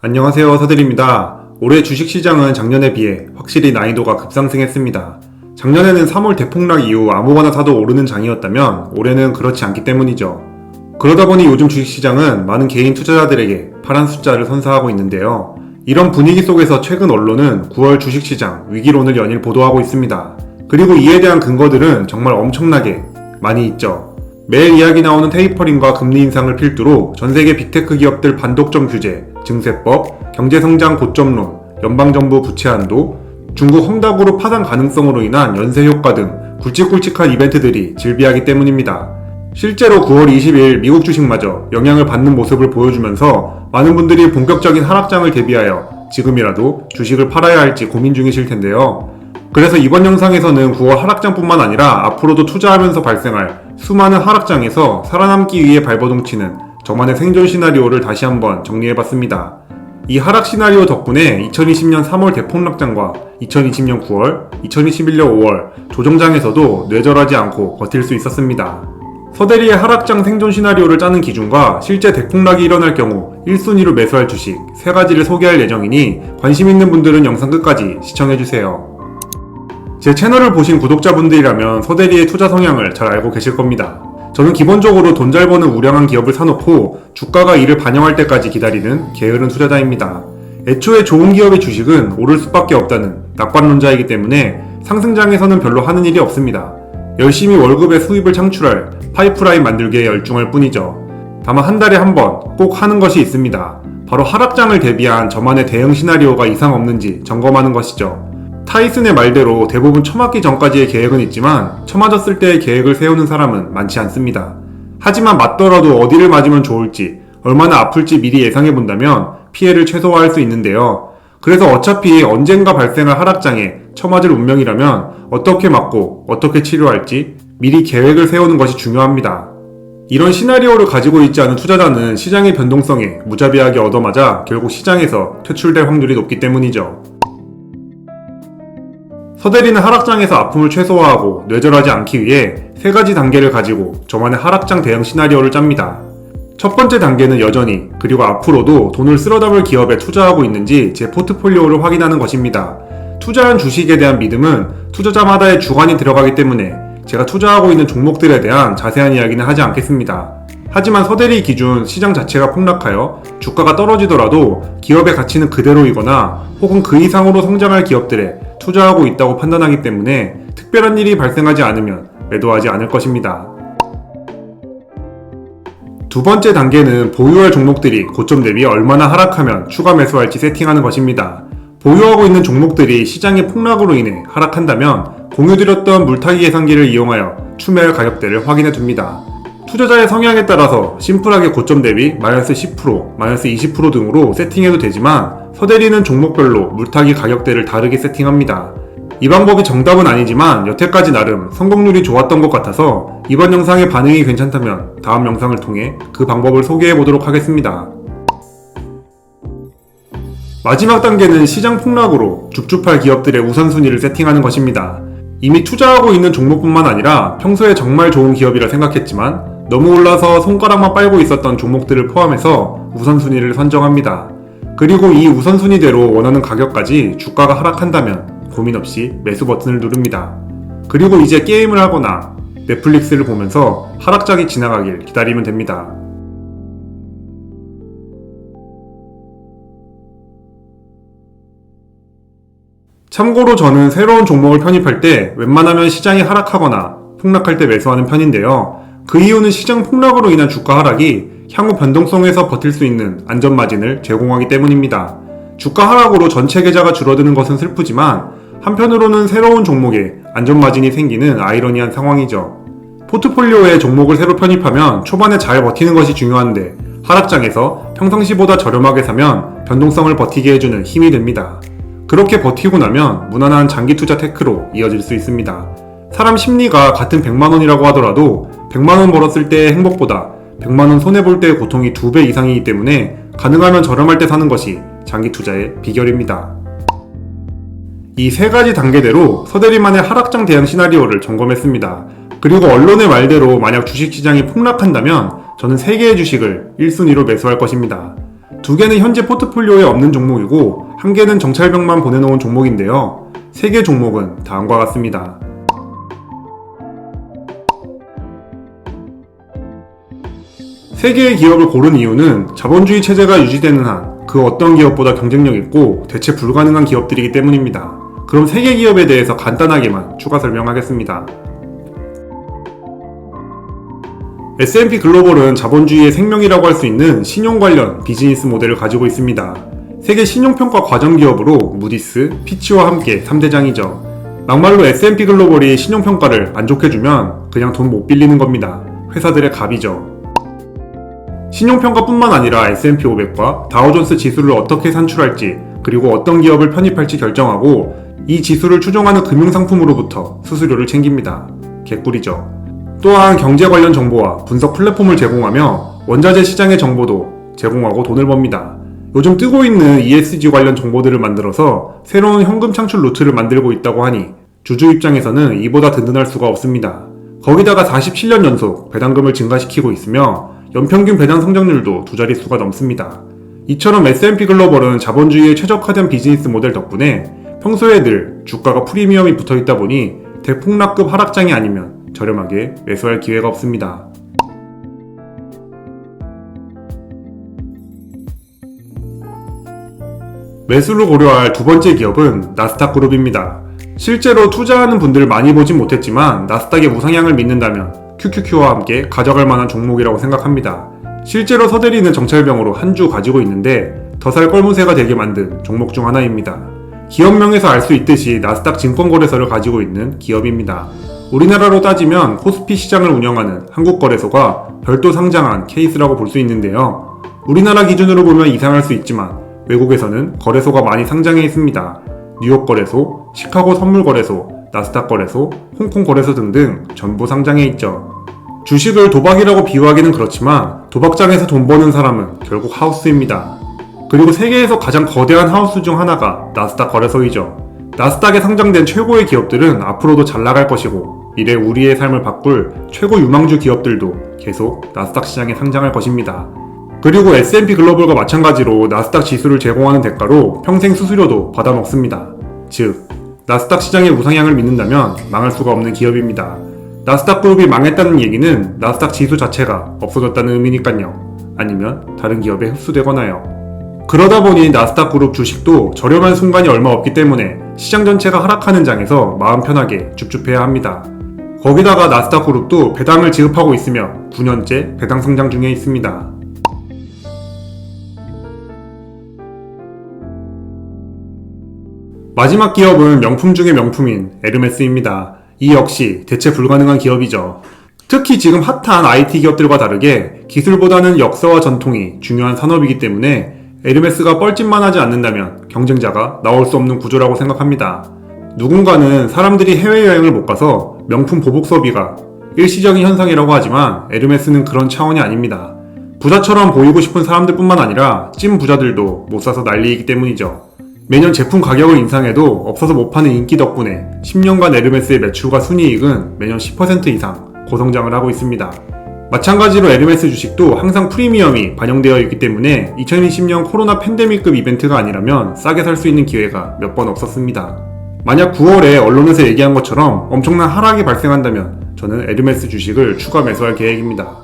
안녕하세요, 서들입니다. 올해 주식시장은 작년에 비해 확실히 난이도가 급상승했습니다. 작년에는 3월 대폭락 이후 아무거나 사도 오르는 장이었다면 올해는 그렇지 않기 때문이죠. 그러다 보니 요즘 주식시장은 많은 개인 투자자들에게 파란 숫자를 선사하고 있는데요. 이런 분위기 속에서 최근 언론은 9월 주식시장 위기론을 연일 보도하고 있습니다. 그리고 이에 대한 근거들은 정말 엄청나게 많이 있죠. 매일 이야기 나오는 테이퍼링과 금리 인상을 필두로 전세계 빅테크 기업들 반독점 규제, 증세법, 경제성장 고점론, 연방정부 부채 한도, 중국 헝다그룹 파산 가능성으로 인한 연쇄 효과 등 굵직굵직한 이벤트들이 질비하기 때문입니다. 실제로 9월 20일 미국 주식마저 영향을 받는 모습을 보여주면서 많은 분들이 본격적인 하락장을 대비하여 지금이라도 주식을 팔아야 할지 고민 중이실 텐데요. 그래서 이번 영상에서는 9월 하락장뿐만 아니라 앞으로도 투자하면서 발생할 수많은 하락장에서 살아남기 위해 발버둥치는 저만의 생존 시나리오를 다시 한번 정리해봤습니다. 이 하락 시나리오 덕분에 2020년 3월 대폭락장과 2020년 9월, 2021년 5월 조정장에서도 뇌절하지 않고 버틸 수 있었습니다. 서대리의 하락장 생존 시나리오를 짜는 기준과 실제 대폭락이 일어날 경우 1순위로 매수할 주식 3가지를 소개할 예정이니 관심 있는 분들은 영상 끝까지 시청해주세요. 제 채널을 보신 구독자분들이라면 서대리의 투자 성향을 잘 알고 계실 겁니다. 저는 기본적으로 돈 잘 버는 우량한 기업을 사놓고 주가가 이를 반영할 때까지 기다리는 게으른 투자자입니다. 애초에 좋은 기업의 주식은 오를 수밖에 없다는 낙관론자이기 때문에 상승장에서는 별로 하는 일이 없습니다. 열심히 월급의 수입을 창출할 파이프라인 만들기에 열중할 뿐이죠. 다만 한 달에 한 번 꼭 하는 것이 있습니다. 바로 하락장을 대비한 저만의 대응 시나리오가 이상 없는지 점검하는 것이죠. 타이슨의 말대로 대부분 처맞기 전까지의 계획은 있지만 처맞았을 때의 계획을 세우는 사람은 많지 않습니다. 하지만 맞더라도 어디를 맞으면 좋을지, 얼마나 아플지 미리 예상해본다면 피해를 최소화할 수 있는데요. 그래서 어차피 언젠가 발생할 하락장에 처맞을 운명이라면 어떻게 맞고 어떻게 치료할지 미리 계획을 세우는 것이 중요합니다. 이런 시나리오를 가지고 있지 않은 투자자는 시장의 변동성에 무자비하게 얻어맞아 결국 시장에서 퇴출될 확률이 높기 때문이죠. 서대리는 하락장에서 아픔을 최소화하고 뇌절하지 않기 위해 3가지 단계를 가지고 저만의 하락장 대응 시나리오를 짭니다. 첫 번째 단계는 여전히 그리고 앞으로도 돈을 쓸어담을 기업에 투자하고 있는지 제 포트폴리오를 확인하는 것입니다. 투자한 주식에 대한 믿음은 투자자마다의 주관이 들어가기 때문에 제가 투자하고 있는 종목들에 대한 자세한 이야기는 하지 않겠습니다. 하지만 서대리 기준 시장 자체가 폭락하여 주가가 떨어지더라도 기업의 가치는 그대로이거나 혹은 그 이상으로 성장할 기업들에 투자하고 있다고 판단하기 때문에 특별한 일이 발생하지 않으면 매도하지 않을 것입니다. 두 번째 단계는 보유할 종목들이 고점 대비 얼마나 하락하면 추가 매수할지 세팅하는 것입니다. 보유하고 있는 종목들이 시장의 폭락으로 인해 하락한다면 공유드렸던 물타기 계산기를 이용하여 추매할 가격대를 확인해 둡니다. 투자자의 성향에 따라서 심플하게 고점 대비 마이너스 10%, 마이너스 20% 등으로 세팅해도 되지만 서대리는 종목별로 물타기 가격대를 다르게 세팅합니다. 이 방법이 정답은 아니지만 여태까지 나름 성공률이 좋았던 것 같아서 이번 영상의 반응이 괜찮다면 다음 영상을 통해 그 방법을 소개해보도록 하겠습니다. 마지막 단계는 시장 폭락으로 줍줍할 기업들의 우선순위를 세팅하는 것입니다. 이미 투자하고 있는 종목뿐만 아니라 평소에 정말 좋은 기업이라 생각했지만 너무 올라서 손가락만 빨고 있었던 종목들을 포함해서 우선순위를 선정합니다. 그리고 이 우선순위대로 원하는 가격까지 주가가 하락한다면 고민 없이 매수 버튼을 누릅니다. 그리고 이제 게임을 하거나 넷플릭스를 보면서 하락장이 지나가길 기다리면 됩니다. 참고로 저는 새로운 종목을 편입할 때 웬만하면 시장이 하락하거나 폭락할 때 매수하는 편인데요. 그 이유는 시장 폭락으로 인한 주가 하락이 향후 변동성에서 버틸 수 있는 안전마진을 제공하기 때문입니다. 주가 하락으로 전체 계좌가 줄어드는 것은 슬프지만 한편으로는 새로운 종목에 안전마진이 생기는 아이러니한 상황이죠. 포트폴리오에 종목을 새로 편입하면 초반에 잘 버티는 것이 중요한데 하락장에서 평상시보다 저렴하게 사면 변동성을 버티게 해주는 힘이 됩니다. 그렇게 버티고 나면 무난한 장기 투자 테크로 이어질 수 있습니다. 사람 심리가 같은 100만원이라고 하더라도 100만원 벌었을 때의 행복보다 100만원 손해볼 때의 고통이 2배 이상이기 때문에 가능하면 저렴할 때 사는 것이 장기 투자의 비결입니다. 이 3가지 단계대로 서대리만의 하락장 대응 시나리오를 점검했습니다. 그리고 언론의 말대로 만약 주식시장이 폭락한다면 저는 3개의 주식을 1순위로 매수할 것입니다. 두 개는 현재 포트폴리오에 없는 종목이고 한 개는 정찰병만 보내놓은 종목인데요. 세 개 종목은 다음과 같습니다. 세 개의 기업을 고른 이유는 자본주의 체제가 유지되는 한 그 어떤 기업보다 경쟁력 있고 대체 불가능한 기업들이기 때문입니다. 그럼 세 개 기업에 대해서 간단하게만 추가 설명하겠습니다. S&P 글로벌은 자본주의의 생명이라고 할 수 있는 신용 관련 비즈니스 모델을 가지고 있습니다. 세계 신용평가 과점 기업으로 무디스, 피치와 함께 3대장이죠. 막말로 S&P 글로벌이 신용평가를 안 좋게 주면 그냥 돈 못 빌리는 겁니다. 회사들의 갑이죠. 신용평가뿐만 아니라 S&P 500과 다우존스 지수를 어떻게 산출할지 그리고 어떤 기업을 편입할지 결정하고 이 지수를 추종하는 금융상품으로부터 수수료를 챙깁니다. 개꿀이죠. 또한 경제 관련 정보와 분석 플랫폼을 제공하며 원자재 시장의 정보도 제공하고 돈을 법니다. 요즘 뜨고 있는 ESG 관련 정보들을 만들어서 새로운 현금 창출 루트를 만들고 있다고 하니 주주 입장에서는 이보다 든든할 수가 없습니다. 거기다가 47년 연속 배당금을 증가시키고 있으며 연평균 배당 성장률도 두 자릿수가 넘습니다. 이처럼 S&P 글로벌은 자본주의에 최적화된 비즈니스 모델 덕분에 평소에 늘 주가가 프리미엄이 붙어있다 보니 대폭락급 하락장이 아니면 저렴하게 매수할 기회가 없습니다. 매수를 고려할 두 번째 기업은 나스닥 그룹입니다. 실제로 투자하는 분들을 많이 보진 못했지만 나스닥의 우상향을 믿는다면 QQQ와 함께 가져갈 만한 종목이라고 생각합니다. 실제로 서대리는 정찰병으로 한 주 가지고 있는데 더 살 껄무새가 되게 만든 종목 중 하나입니다. 기업명에서 알 수 있듯이 나스닥 증권거래소를 가지고 있는 기업입니다. 우리나라로 따지면 코스피 시장을 운영하는 한국거래소가 별도 상장한 케이스라고 볼 수 있는데요. 우리나라 기준으로 보면 이상할 수 있지만 외국에서는 거래소가 많이 상장해 있습니다. 뉴욕거래소, 시카고 선물거래소, 나스닥 거래소, 홍콩 거래소 등등 전부 상장해 있죠. 주식을 도박이라고 비유하기는 그렇지만 도박장에서 돈 버는 사람은 결국 하우스입니다. 그리고 세계에서 가장 거대한 하우스 중 하나가 나스닥 거래소이죠. 나스닥에 상장된 최고의 기업들은 앞으로도 잘 나갈 것이고 미래 우리의 삶을 바꿀 최고 유망주 기업들도 계속 나스닥 시장에 상장할 것입니다. 그리고 S&P 글로벌과 마찬가지로 나스닥 지수를 제공하는 대가로 평생 수수료도 받아 먹습니다. 즉, 나스닥 시장의 우상향을 믿는다면 망할 수가 없는 기업입니다. 나스닥 그룹이 망했다는 얘기는 나스닥 지수 자체가 없어졌다는 의미니까요. 아니면 다른 기업에 흡수되거나요. 그러다 보니 나스닥 그룹 주식도 저렴한 순간이 얼마 없기 때문에 시장 전체가 하락하는 장에서 마음 편하게 줍줍해야 합니다. 거기다가 나스닥 그룹도 배당을 지급하고 있으며 9년째 배당 성장 중에 있습니다. 마지막 기업은 명품 중의 명품인 에르메스입니다. 이 역시 대체 불가능한 기업이죠. 특히 지금 핫한 IT 기업들과 다르게 기술보다는 역사와 전통이 중요한 산업이기 때문에 에르메스가 뻘짓만 하지 않는다면 경쟁자가 나올 수 없는 구조라고 생각합니다. 누군가는 사람들이 해외여행을 못 가서 명품 보복 소비가 일시적인 현상이라고 하지만 에르메스는 그런 차원이 아닙니다. 부자처럼 보이고 싶은 사람들 뿐만 아니라 찐 부자들도 못 사서 난리이기 때문이죠. 매년 제품 가격을 인상해도 없어서 못 파는 인기 덕분에 10년간 에르메스의 매출과 순이익은 매년 10% 이상 고성장을 하고 있습니다. 마찬가지로 에르메스 주식도 항상 프리미엄이 반영되어 있기 때문에 2020년 코로나 팬데믹급 이벤트가 아니라면 싸게 살 수 있는 기회가 몇 번 없었습니다. 만약 9월에 언론에서 얘기한 것처럼 엄청난 하락이 발생한다면 저는 에르메스 주식을 추가 매수할 계획입니다.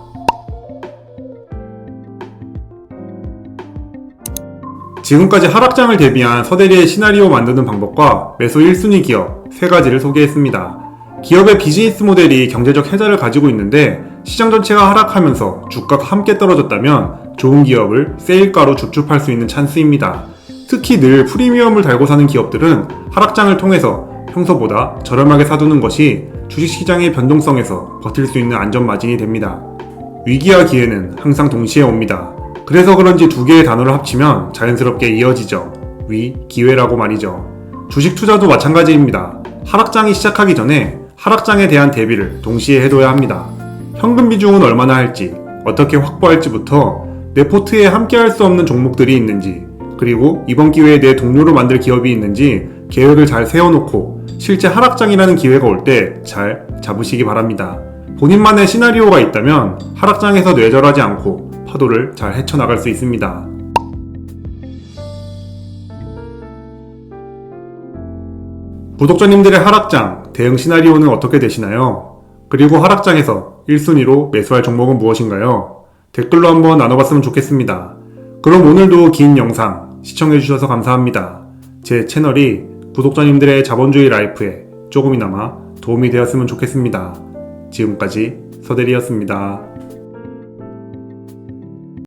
지금까지 하락장을 대비한 서대리의 시나리오 만드는 방법과 매수 1순위 기업 3가지를 소개했습니다. 기업의 비즈니스 모델이 경제적 혜자를 가지고 있는데 시장 전체가 하락하면서 주가가 함께 떨어졌다면 좋은 기업을 세일가로 줍줍할 수 있는 찬스입니다. 특히 늘 프리미엄을 달고 사는 기업들은 하락장을 통해서 평소보다 저렴하게 사두는 것이 주식시장의 변동성에서 버틸 수 있는 안전마진이 됩니다. 위기와 기회는 항상 동시에 옵니다. 그래서 그런지 두 개의 단어를 합치면 자연스럽게 이어지죠. 기회라고 말이죠. 주식 투자도 마찬가지입니다. 하락장이 시작하기 전에 하락장에 대한 대비를 동시에 해둬야 합니다. 현금 비중은 얼마나 할지, 어떻게 확보할지부터 내 포트에 함께할 수 없는 종목들이 있는지, 그리고 이번 기회에 내 동료로 만들 기업이 있는지 계획을 잘 세워놓고 실제 하락장이라는 기회가 올 때 잘 잡으시기 바랍니다. 본인만의 시나리오가 있다면 하락장에서 뇌절하지 않고 파도를 잘 헤쳐나갈 수 있습니다. 구독자님들의 하락장 대응 시나리오는 어떻게 되시나요? 그리고 하락장에서 1순위로 매수할 종목은 무엇인가요? 댓글로 한번 나눠봤으면 좋겠습니다. 그럼 오늘도 긴 영상 시청해주셔서 감사합니다. 제 채널이 구독자님들의 자본주의 라이프에 조금이나마 도움이 되었으면 좋겠습니다. 지금까지 서대리였습니다.